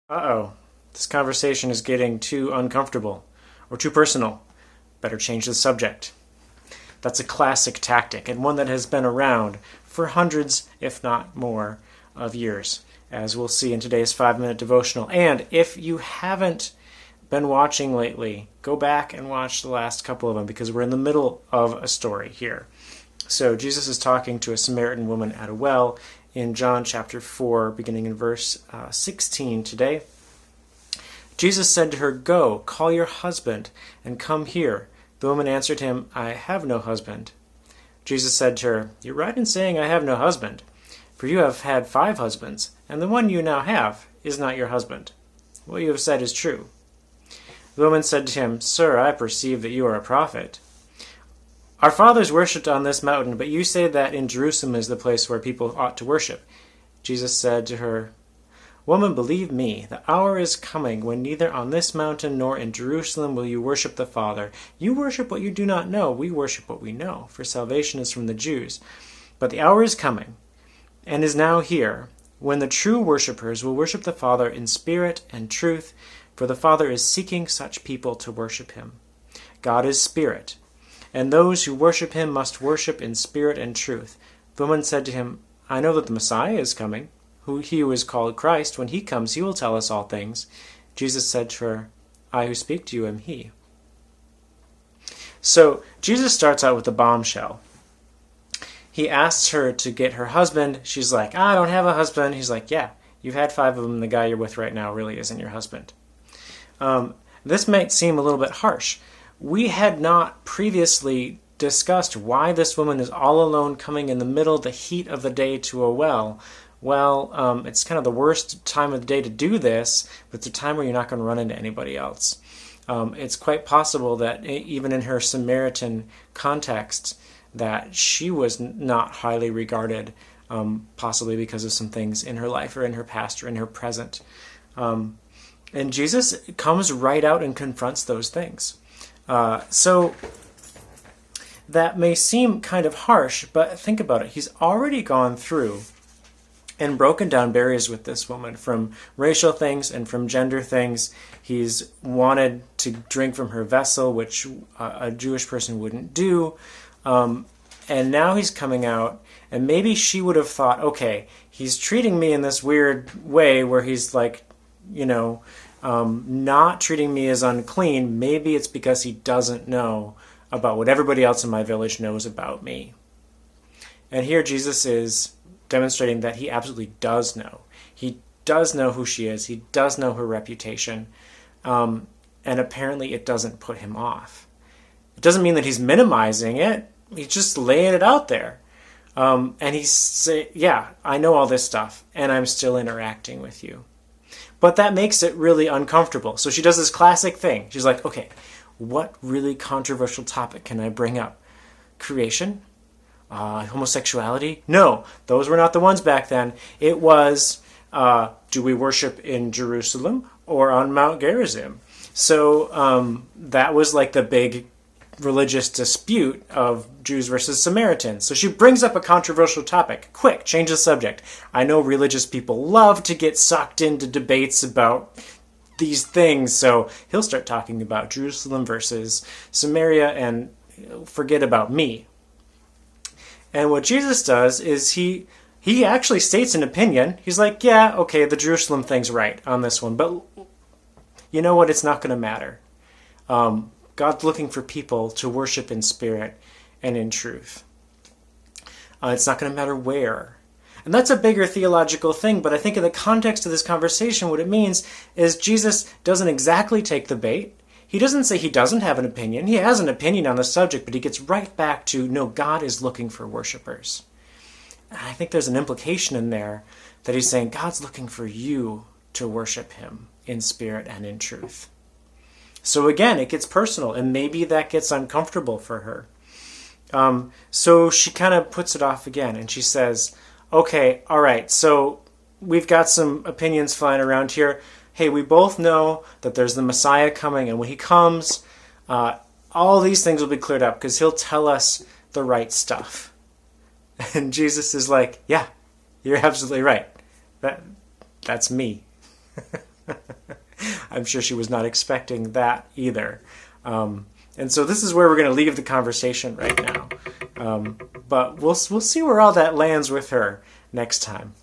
Uh-oh, this conversation is getting too uncomfortable or too personal. Better change the subject. That's a classic tactic and one that has been around for hundreds, if not more, of years, as we'll see in today's 5-minute devotional. And if you haven't been watching lately, go back and watch the last couple of them because we're in the middle of a story here. So Jesus is talking to a Samaritan woman at a well in John chapter 4, beginning in verse 16 today. Jesus said to her, "Go, call your husband, and come here." The woman answered him, "I have no husband." Jesus said to her, "You're right in saying I have no husband, for you have had 5 husbands, and the one you now have is not your husband. What you have said is true." The woman said to him, "Sir, I perceive that you are a prophet. Our fathers worshipped on this mountain, but you say that in Jerusalem is the place where people ought to worship." Jesus said to her, "Woman, believe me, the hour is coming when neither on this mountain nor in Jerusalem will you worship the Father. You worship what you do not know. We worship what we know, for salvation is from the Jews. But the hour is coming, and is now here, when the true worshippers will worship the Father in spirit and truth, for the Father is seeking such people to worship him. God is spirit, and those who worship him must worship in spirit and truth." The woman said to him, "I know that the Messiah is coming, he who is called Christ. When he comes, he will tell us all things." Jesus said to her, "I who speak to you am he." So Jesus starts out with a bombshell. He asks her to get her husband. She's like, "I don't have a husband." He's like, "Yeah, you've had 5 of them. The guy you're with right now really isn't your husband." This might seem a little bit harsh. We had not previously discussed why this woman is all alone coming in the middle of the heat of the day to a well. Well, it's kind of the worst time of the day to do this, but it's a time where you're not going to run into anybody else. It's quite possible that even in her Samaritan context, that she was not highly regarded, possibly because of some things in her life or in her past or in her present. And Jesus comes right out and confronts those things. So that may seem kind of harsh, but think about it. He's already gone through and broken down barriers with this woman, from racial things and from gender things. He's wanted to drink from her vessel, which a Jewish person wouldn't do. And now he's coming out, and maybe she would have thought, okay, he's treating me in this weird way where he's like, not treating me as unclean. Maybe it's because he doesn't know about what everybody else in my village knows about me. And here Jesus is demonstrating that he absolutely does know. He does know who she is. He does know her reputation. And apparently it doesn't put him off. It doesn't mean that he's minimizing it. He's just laying it out there. And he's saying, yeah, I know all this stuff, and I'm still interacting with you. But that makes it really uncomfortable. So she does this classic thing. She's like, okay, what really controversial topic can I bring up? Creation? Homosexuality? No, those were not the ones back then. It was, do we worship in Jerusalem or on Mount Gerizim? So that was like the big religious dispute of Jews versus Samaritans. So she brings up a controversial topic. Quick, change the subject. I know religious people love to get sucked into debates about these things, so he'll start talking about Jerusalem versus Samaria and forget about me. And what Jesus does is he actually states an opinion. He's like, yeah, okay, the Jerusalem thing's right on this one, but you know what? It's not going to matter. God's looking for people to worship in spirit and in truth. It's not going to matter where. And that's a bigger theological thing, but I think in the context of this conversation, what it means is Jesus doesn't exactly take the bait. He doesn't say he doesn't have an opinion. He has an opinion on the subject, but he gets right back to, no, God is looking for worshipers. And I think there's an implication in there that he's saying God's looking for you to worship him in spirit and in truth. So again, it gets personal, and maybe that gets uncomfortable for her. So she kind of puts it off again, and she says, okay, all right, so we've got some opinions flying around here. Hey, we both know that there's the Messiah coming, and when he comes, all these things will be cleared up because he'll tell us the right stuff. And Jesus is like, yeah, you're absolutely right. That's me. I'm sure she was not expecting that either. And so this is where we're going to leave the conversation right now. But we'll see where all that lands with her next time.